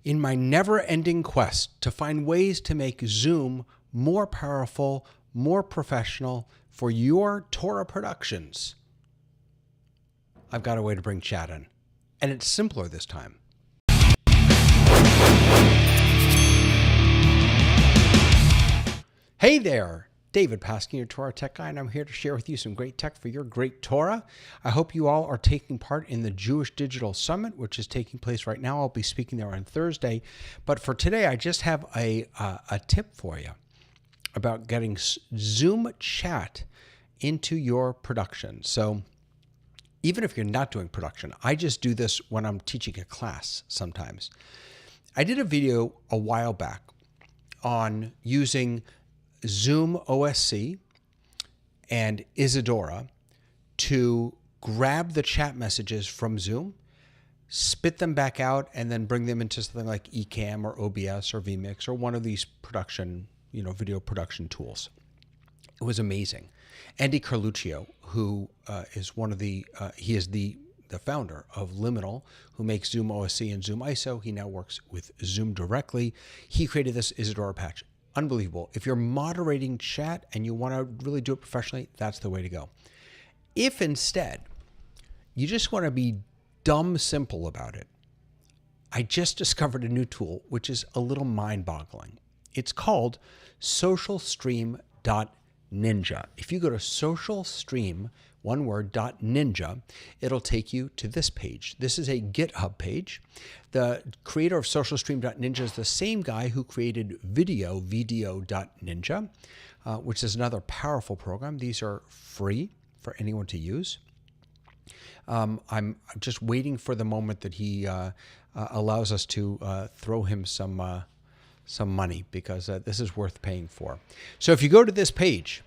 In my never-ending quest to find ways to make Zoom more powerful, more professional for your Torah productions, I've got a way to bring chat in. And it's simpler this time. Hey there, David Paskin, your Torah tech guy, and I'm here to share with you some great tech for your great Torah. I hope you all are taking part in the Jewish Digital Summit, which is taking place right now. I'll be speaking there on Thursday. But for today, I just have a tip for you about getting Zoom chat into your production. So even if you're not doing production, I just do this when I'm teaching a class sometimes. I did a video a while back on using Zoom OSC and Isadora to grab the chat messages from Zoom, spit them back out, and then bring them into something like Ecamm or OBS or vMix or one of these production, video production tools. It was amazing. Andy Carluccio, who is one of the, he is the founder of Liminal, who makes Zoom OSC and Zoom ISO. He now works with Zoom directly. He created this Isadora patch. Unbelievable. If you're moderating chat and you want to really do it professionally, that's the way to go. If instead you just want to be dumb simple about it, I just discovered a new tool which is a little mind-boggling. It's called socialstream.ninja. If you go to socialstream, one word, .ninja, it'll take you to this page. This is a GitHub page. The creator of socialstream.ninja is the same guy who created video.ninja, which is another powerful program. These are free for anyone to use. I'm just waiting for the moment that he allows us to throw him some money, because this is worth paying for. So if you go to this page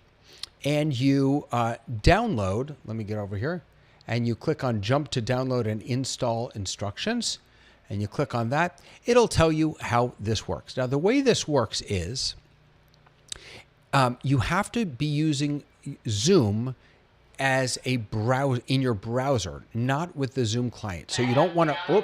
and you download, let me get over here, and you click on jump to download and install instructions, and you click on that, it'll tell you how this works. Now, the way this works is you have to be using Zoom as a browser in your browser, not with the Zoom client. So you don't want to,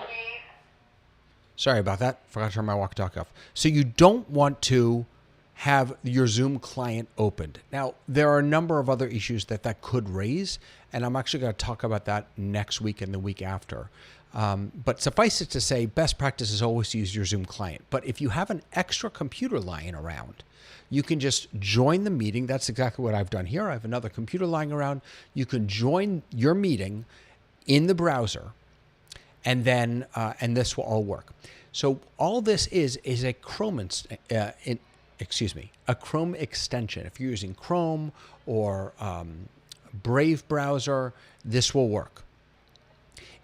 sorry about that. Forgot to turn my walkie-talkie off. So you don't want to have your Zoom client opened. Now, there are a number of other issues that could raise, and I'm actually going to talk about that next week and the week after. But suffice it to say, best practice is always to use your Zoom client. But if you have an extra computer lying around, you can just join the meeting. That's exactly what I've done here. I have another computer lying around. You can join your meeting in the browser, and then and this will all work. So all this is a Chrome a Chrome extension. If you're using Chrome or Brave browser, this will work.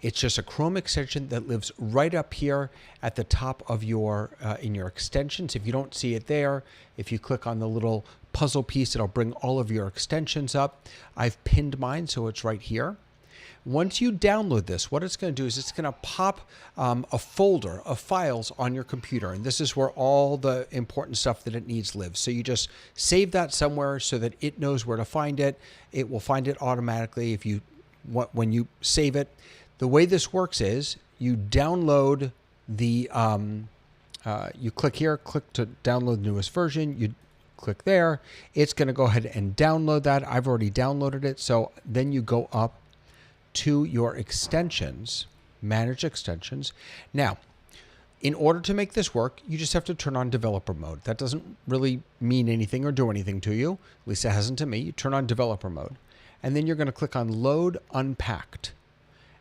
It's just a Chrome extension that lives right up here at the top of your in your extensions. If you don't see it there, if you click on the little puzzle piece, it'll bring all of your extensions up. I've pinned mine, so it's right here. Once you download this, what it's going to do is it's going to pop a folder of files on your computer. And this is where all the important stuff that it needs lives. So you just save that somewhere so that it knows where to find it. It will find it automatically when you save it. The way this works is you download the, you click here, click to download the newest version. You click there. It's going to go ahead and download that. I've already downloaded it. So then you go up to your extensions, manage extensions. Now, in order to make this work, you just have to turn on developer mode. That doesn't really mean anything or do anything to you. At least it hasn't to me. You turn on developer mode, and then you're going to click on load unpacked,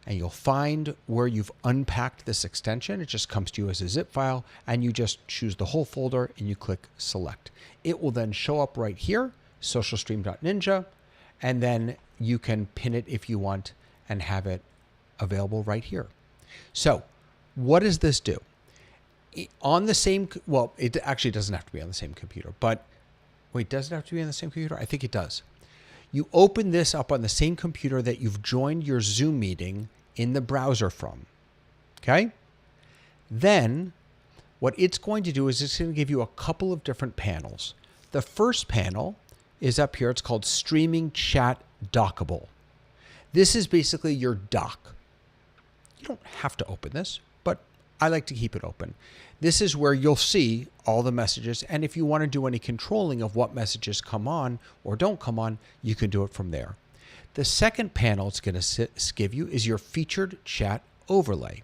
and you'll find where you've unpacked this extension. It just comes to you as a zip file, and you just choose the whole folder and you click select. It will then show up right here, socialstream.ninja, and then you can pin it if you want and have it available right here. So what does this do? On the same, well, it actually doesn't have to be on the same computer, but wait, does it have to be on the same computer? I think it does. You open this up on the same computer that you've joined your Zoom meeting in the browser from, okay? Then what it's going to do is it's going to give you a couple of different panels. The first panel is up here. It's called Streaming Chat Dockable. This is basically your dock. You don't have to open this, but I like to keep it open. This is where you'll see all the messages. And if you want to do any controlling of what messages come on or don't come on, you can do it from there. The second panel it's going to give you is your featured chat overlay.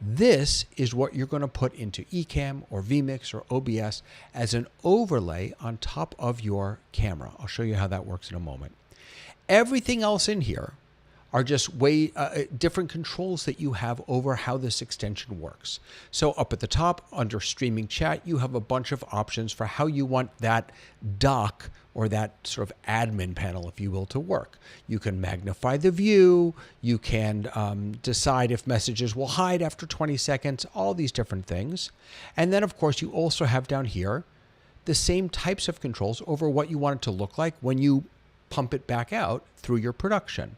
This is what you're going to put into Ecamm or vMix or OBS as an overlay on top of your camera. I'll show you how that works in a moment. Everything else in here are just different controls that you have over how this extension works. So up at the top under streaming chat, you have a bunch of options for how you want that dock or that sort of admin panel, if you will, to work. You can magnify the view. You can decide if messages will hide after 20 seconds, all these different things. And then, of course, you also have down here the same types of controls over what you want it to look like when you pump it back out through your production.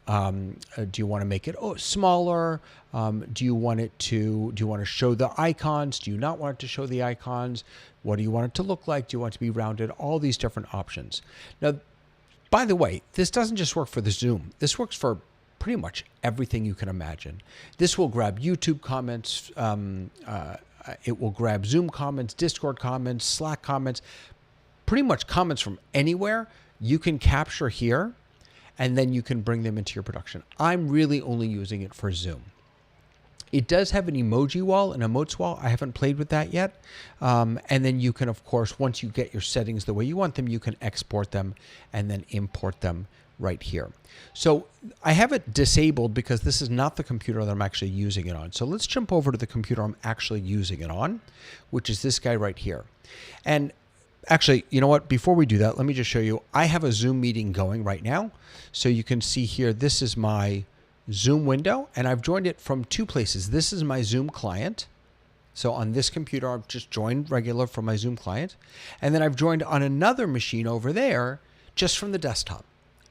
Do you want to make it smaller? Do you want to show the icons? Do you not want it to show the icons? What do you want it to look like? Do you want it to be rounded? All these different options. Now, by the way, this doesn't just work for the Zoom. This works for pretty much everything you can imagine. This will grab YouTube comments. It will grab Zoom comments, Discord comments, Slack comments, pretty much comments from anywhere you can capture here, and then you can bring them into your production. I'm really only using it for Zoom. It does have an emoji wall, an emotes wall. I haven't played with that yet. And then you can, of course, once you get your settings the way you want them, you can export them and then import them right here. So I have it disabled because this is not the computer that I'm actually using it on. So let's jump over to the computer I'm actually using it on, which is this guy right here. And actually, you know what? Before we do that, let me just show you. I have a Zoom meeting going right now. So you can see here, this is my Zoom window, and I've joined it from two places. This is my Zoom client. So on this computer, I've just joined regular from my Zoom client. And then I've joined on another machine over there just from the desktop.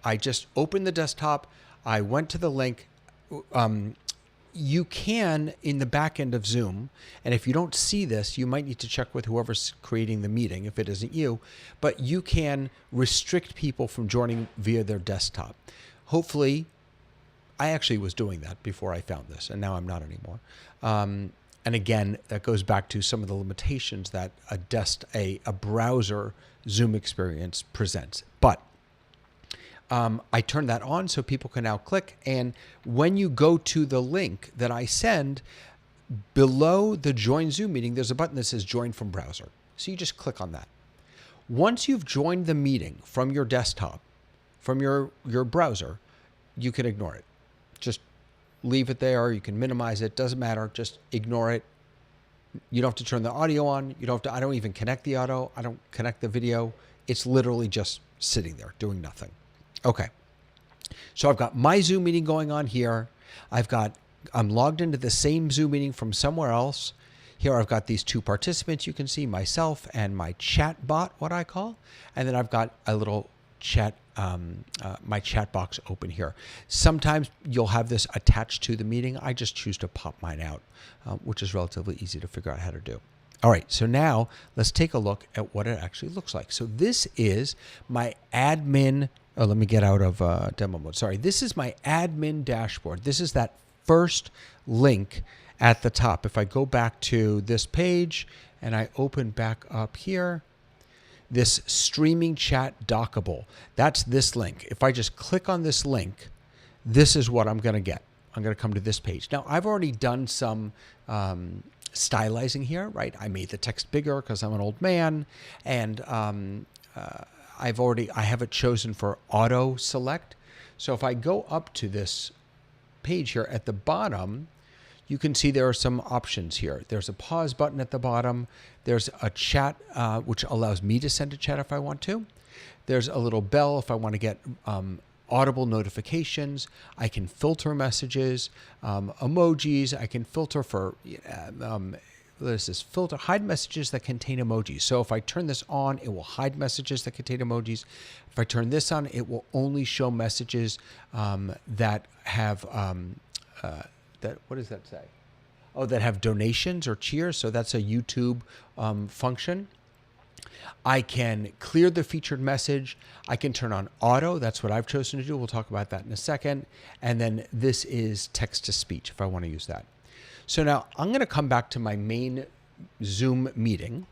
I just opened the desktop. I went to the link. You can, in the back end of Zoom, and if you don't see this, you might need to check with whoever's creating the meeting if it isn't you, but you can restrict people from joining via their desktop. Hopefully, I actually was doing that before I found this, and now I'm not anymore. And again, that goes back to some of the limitations that a browser Zoom experience presents. But I turned that on so people can now click. And when you go to the link that I send, below the Join Zoom meeting, there's a button that says Join from Browser. So you just click on that. Once you've joined the meeting from your desktop, from your browser, you can ignore it. Just leave it there. You can minimize it. Doesn't matter. Just ignore it. You don't have to turn the audio on. You don't have to. I don't even connect the audio. I don't connect the video. It's literally just sitting there doing nothing. Okay. So I've got my Zoom meeting going on here. I'm logged into the same Zoom meeting from somewhere else. Here I've got these two participants. You can see myself and my chat bot, what I call, and then I've got a little chat, my chat box open here. Sometimes you'll have this attached to the meeting. I just choose to pop mine out, which is relatively easy to figure out how to do. All right, so now let's take a look at what it actually looks like. So this is my admin. Oh, let me get out of demo mode. Sorry, this is my admin dashboard. This is that first link at the top. If I go back to this page and I open back up here, this streaming chat dockable, that's this link. If I just click on this link, this is what I'm going to get. I'm going to come to this page. Now, I've already done some stylizing here, right? I made the text bigger because I'm an old man, and I have it chosen for auto select. So if I go up to this page here at the bottom, you can see there are some options here. There's a pause button at the bottom. There's a chat, which allows me to send a chat if I want to. There's a little bell if I want to get audible notifications. I can filter messages, emojis. I can filter for, this is filter, hide messages that contain emojis. So if I turn this on, it will hide messages that contain emojis. If I turn this on, it will only show messages that have, what does that say? Oh, that have donations or cheers. So that's a YouTube function. I can clear the featured message. I can turn on auto. That's what I've chosen to do. We'll talk about that in a second. And then this is text to speech if I want to use that. So now I'm going to come back to my main Zoom meeting,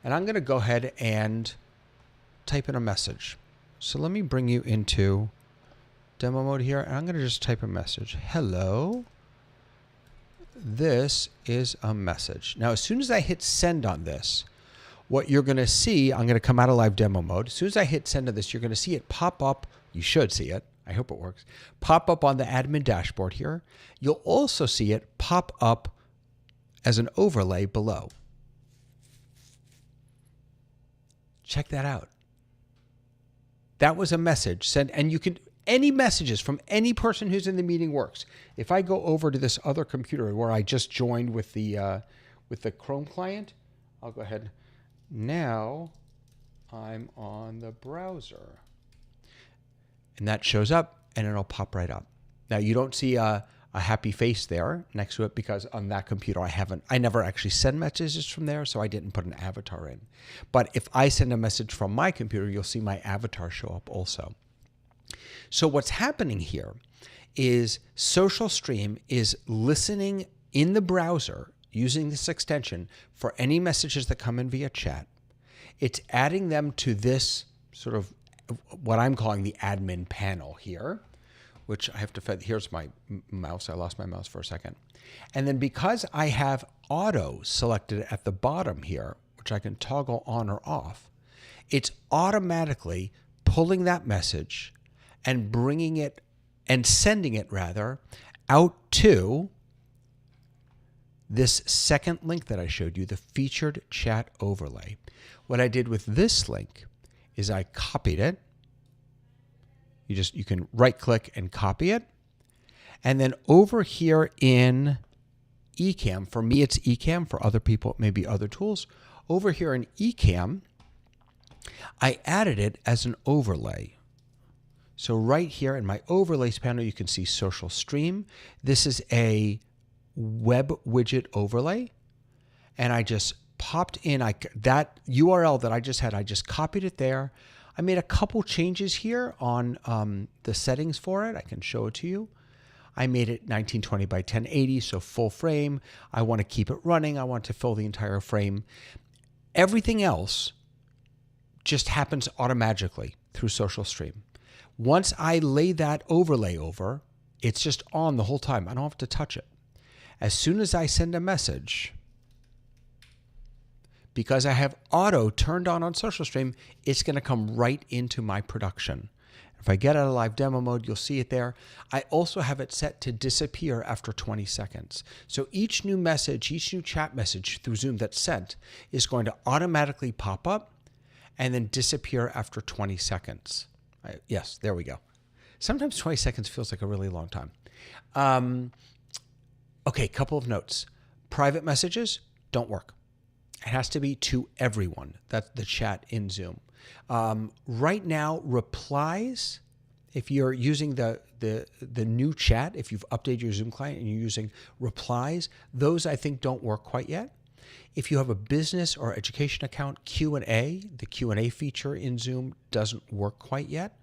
and I'm going to go ahead and type in a message. So let me bring you into demo mode here, and I'm going to just type a message. Hello, this is a message. Now, as soon as I hit send on this, what you're going to see, I'm going to come out of live demo mode. As soon as I hit send on this, you're going to see it pop up. You should see it. I hope it works. Pop up on the admin dashboard here. You'll also see it pop up as an overlay below. Check that out. That was a message sent, and you can, any messages from any person who's in the meeting works. If I go over to this other computer where I just joined with the Chrome client, I'll go ahead. Now I'm on the browser. And that shows up, and it'll pop right up. Now you don't see a happy face there next to it because on that computer I never actually send messages from there, so I didn't put an avatar in. But if I send a message from my computer, you'll see my avatar show up also. So what's happening here is SocialStream is listening in the browser using this extension for any messages that come in via chat. It's adding them to this sort of what I'm calling the admin panel here, which I have to, here's my mouse. I lost my mouse for a second. And then because I have auto selected at the bottom here, which I can toggle on or off, it's automatically pulling that message and bringing it and sending it rather out to this second link that I showed you, the featured chat overlay. What I did with this link is I copied it. You can right click and copy it. And then over here in Ecamm, for me it's Ecamm, for other people it may be other tools. Over here in Ecamm, I added it as an overlay. So right here in my overlays panel, you can see SocialStream. This is a web widget overlay. And I just popped in that URL that I just had, I just copied it there. I made a couple changes here on the settings for it. I can show it to you. I made it 1920 by 1080, so full frame. I want to keep it running. I want to fill the entire frame. Everything else just happens automatically through SocialStream. Once I lay that overlay over, it's just on the whole time. I don't have to touch it. As soon as I send a message, because I have auto turned on SocialStream, it's going to come right into my production. If I get out of live demo mode, you'll see it there. I also have it set to disappear after 20 seconds. So each new message, each new chat message through Zoom that's sent is going to automatically pop up and then disappear after 20 seconds. Yes, there we go. Sometimes 20 seconds feels like a really long time. Okay, couple of notes. Private messages don't work. It has to be to everyone. That's the chat in Zoom. Right now, replies, if you're using the new chat, if you've updated your Zoom client and you're using replies, those I think don't work quite yet. If you have a business or education account, Q&A, the Q&A feature in Zoom doesn't work quite yet.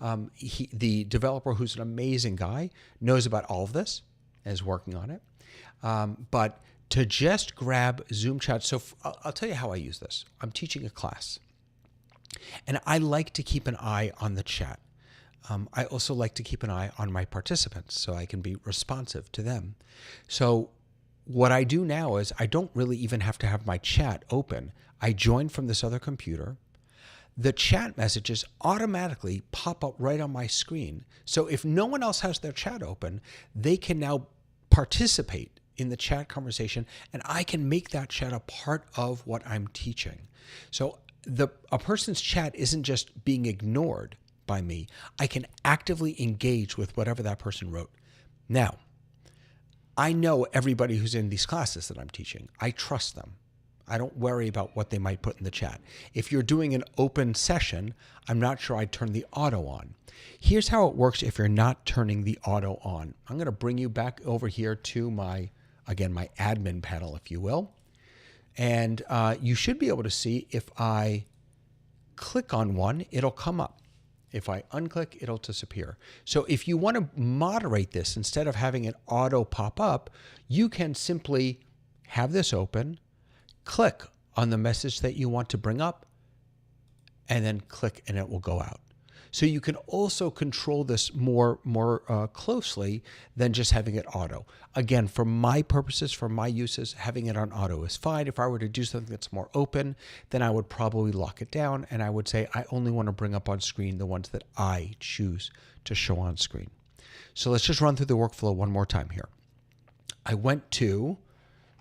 The developer, who's an amazing guy, knows about all of this and is working on it. But to just grab Zoom chat, so I'll tell you how I use this. I'm teaching a class, and I like to keep an eye on the chat. I also like to keep an eye on my participants so I can be responsive to them. So what I do now is I don't really even have to have my chat open. I join from this other computer. The chat messages automatically pop up right on my screen. So if no one else has their chat open, they can now participate in the chat conversation, and I can make that chat a part of what I'm teaching. So a person's chat isn't just being ignored by me. I can actively engage with whatever that person wrote. Now, I know everybody who's in these classes that I'm teaching. I trust them. I don't worry about what they might put in the chat. If you're doing an open session, I'm not sure I'd turn the auto on. Here's how it works if you're not turning the auto on. I'm going to bring you back over here to my admin panel, if you will. And you should be able to see if I click on one, it'll come up. If I unclick, it'll disappear. So if you want to moderate this, instead of having it auto pop up, you can simply have this open, click on the message that you want to bring up, and then click and it will go out. So you can also control this more closely than just having it auto. Again, for my purposes, for my uses, having it on auto is fine. If I were to do something that's more open, then I would probably lock it down and I would say I only want to bring up on screen the ones that I choose to show on screen. So let's just run through the workflow one more time here. I went to,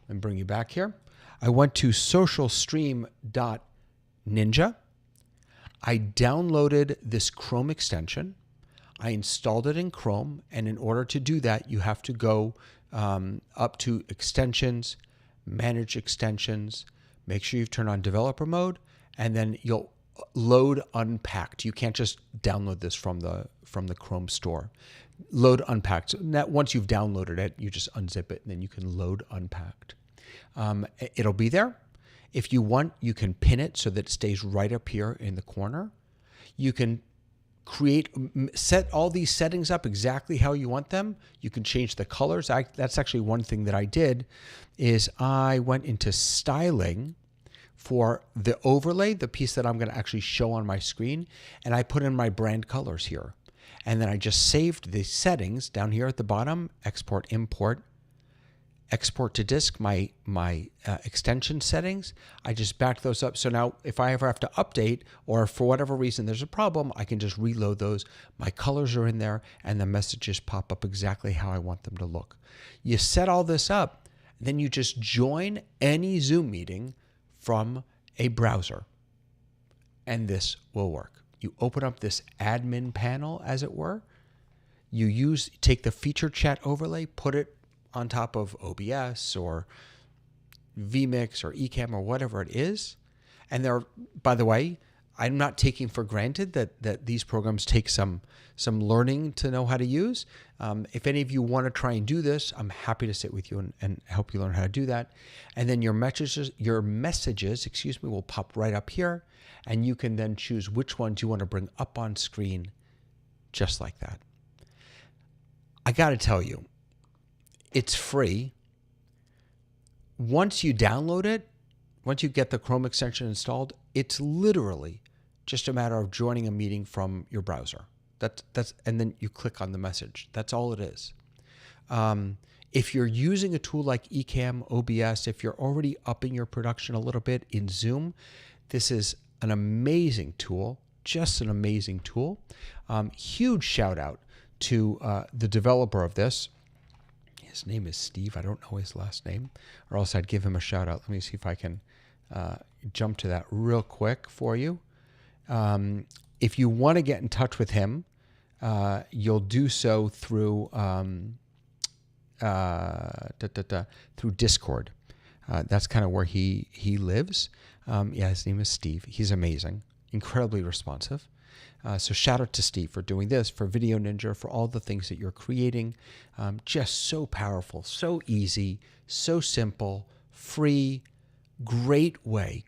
and bring you back here, I went to socialstream.ninja. I downloaded this Chrome extension. I installed it in Chrome. And in order to do that, you have to go up to extensions, manage extensions, make sure you've turned on developer mode, and then you'll load unpacked. You can't just download this from the Chrome store. Load unpacked. So once you've downloaded it, you just unzip it and then you can load unpacked. It'll be there. If you want, you can pin it so that it stays right up here in the corner. You can set all these settings up exactly how you want them. You can change the colors. That's actually one thing that I did is I went into styling for the overlay, the piece that I'm going to actually show on my screen, and I put in my brand colors here. And then I just saved the settings down here at the bottom, export, import, export to disk, my extension settings. I just backed those up. So now if I ever have to update or for whatever reason there's a problem, I can just reload those. My colors are in there and the messages pop up exactly how I want them to look. You set all this up, then you just join any Zoom meeting from a browser and this will work. You open up this admin panel, as it were. You take the feature chat overlay, put it on top of OBS or vMix or Ecamm or whatever it is. And there, by the way, I'm not taking for granted that these programs take some learning to know how to use. If any of you want to try and do this, I'm happy to sit with you and help you learn how to do that. And then your messages, will pop right up here, and you can then choose which ones you want to bring up on screen, just like that. I got to tell you, it's free. Once you download it, once you get the Chrome extension installed, it's literally just a matter of joining a meeting from your browser. And then you click on the message. That's all it is. If you're using a tool like Ecamm, OBS, if you're already upping your production a little bit in Zoom, this is an amazing tool, just an amazing tool. Huge shout out to the developer of this. His name is Steve. I don't know his last name, or else I'd give him a shout out. Let me see if I can jump to that real quick for you. If you want to get in touch with him, you'll do so through through Discord. That's kind of where he lives. His name is Steve. He's amazing, incredibly responsive. So shout out to Steve for doing this, for Video Ninja, for all the things that you're creating. Just so powerful, so easy, so simple, free, great way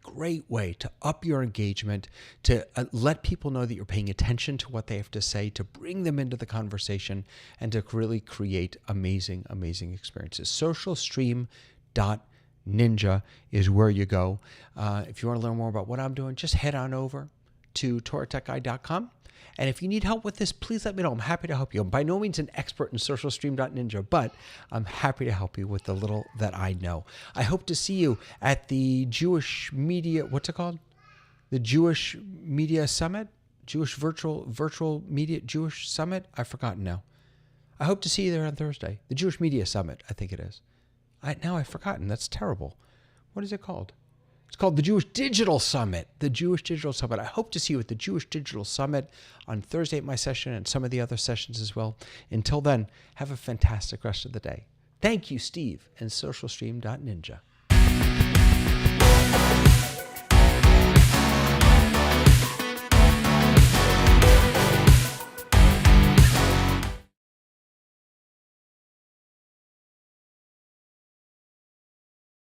to up your engagement, to let people know that you're paying attention to what they have to say, to bring them into the conversation, and to really create amazing, amazing experiences. socialstream.ninja is where you go. If you want to learn more about what I'm doing, just head on over to TorahTechGuide.com. And if you need help with this, please let me know. I'm happy to help you. I'm by no means an expert in socialstream.ninja, but I'm happy to help you with the little that I know. I hope to see you at the Jewish Media, what's it called? The Jewish Media Summit? Jewish Virtual Media Jewish Summit? I've forgotten now. I hope to see you there on Thursday. The Jewish Media Summit, I think it is. Now I've forgotten. That's terrible. What is it called? It's called the Jewish Digital Summit. The Jewish Digital Summit. I hope to see you at the Jewish Digital Summit on Thursday at my session and some of the other sessions as well. Until then, have a fantastic rest of the day. Thank you, Steve, and socialstream.ninja.